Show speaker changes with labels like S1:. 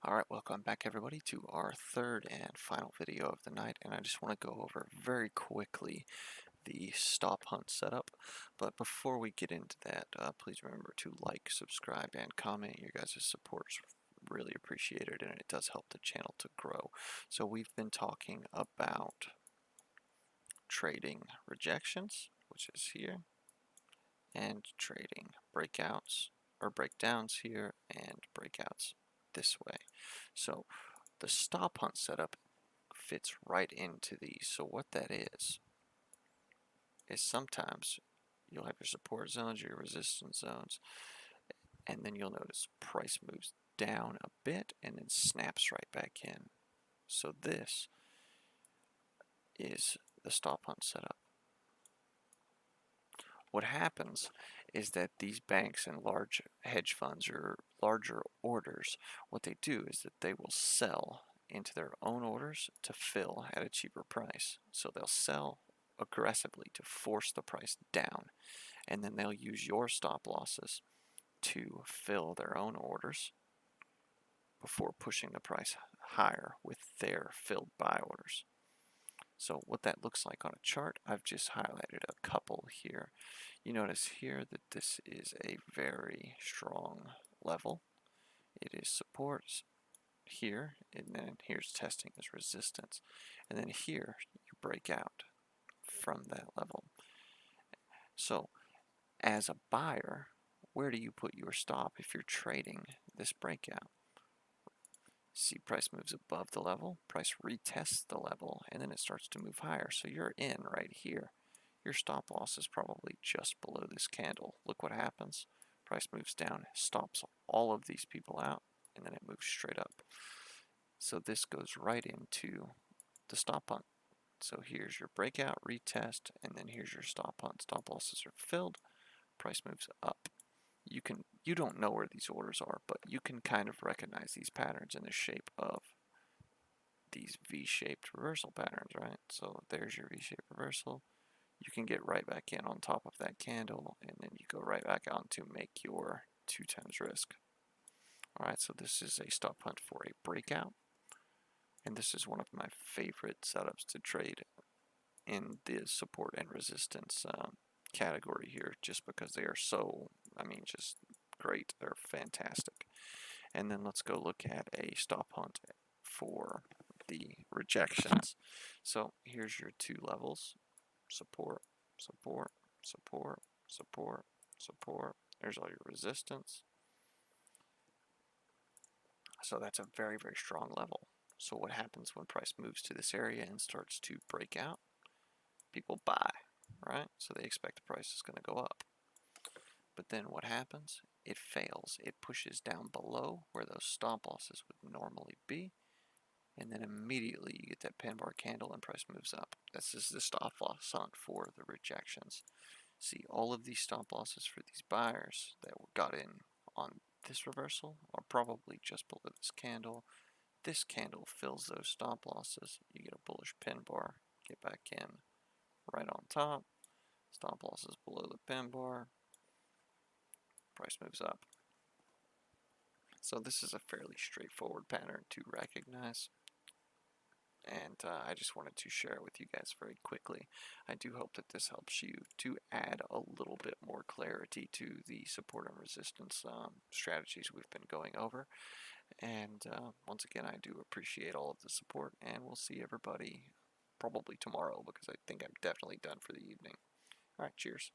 S1: Alright, welcome back everybody to our third and final video of the night, and I just want to go over very quickly the stop hunt setup. But before we get into that, please remember to like, subscribe, and comment. Your guys' support is really appreciated, and it does help the channel to grow. So we've been talking about trading rejections, which is here, and trading breakouts or breakdowns here, and breakouts this way. So the stop hunt setup fits right into these. So what that is sometimes you'll have your support zones, your resistance zones, and then you'll notice price moves down a bit and then snaps right back in. So this is the stop hunt setup. What happens is that these banks and large hedge funds or larger orders, what they do is that they will sell into their own orders to fill at a cheaper price. So they'll sell aggressively to force the price down, and then they'll use your stop losses to fill their own orders before pushing the price higher with their filled buy orders. So what that looks like on a chart, I've just highlighted a couple here. You notice here that this is a very strong level. It is support here, and then here's testing as resistance. And then here you break out from that level. So as a buyer, where do you put your stop if you're trading this breakout? See, price moves above the level, price retests the level, and then it starts to move higher. So you're in right here. Your stop loss is probably just below this candle. Look what happens. Price moves down, stops all of these people out, and then it moves straight up. So this goes right into the stop hunt. So here's your breakout, retest, and then here's your stop hunt. Stop losses are filled, price moves up. You don't know where these orders are, but you can kind of recognize these patterns in the shape of these V-shaped reversal patterns, right? So there's your V-shaped reversal. You can get right back in on top of that candle, and then you go right back on to make your 2 times risk. Alright, so this is a stop hunt for a breakout, and this is one of my favorite setups to trade in the support and resistance category here, just because they are so, just great. They're fantastic. And then let's go look at a stop hunt for the rejections. So here's your 2 levels: support, support, support, support, support. There's all your resistance. So that's a very, very strong level. So what happens when price moves to this area and starts to break out? People buy, right? So they expect the price is going to go up. But then what happens? It fails. It pushes down below where those stop losses would normally be, and then immediately you get that pin bar candle and price moves up. This is the stop loss hunt for the rejections. See, all of these stop losses for these buyers that got in on this reversal are probably just below this candle. This candle fills those stop losses. You get a bullish pin bar, get back in right on top. Stop losses below the pin bar. Price moves up. So this is a fairly straightforward pattern to recognize, and I just wanted to share it with you guys very quickly. I do hope that this helps you to add a little bit more clarity to the support and resistance strategies we've been going over. And once again, I do appreciate all of the support, and we'll see everybody probably tomorrow, because I think I'm definitely done for the evening. Alright, cheers.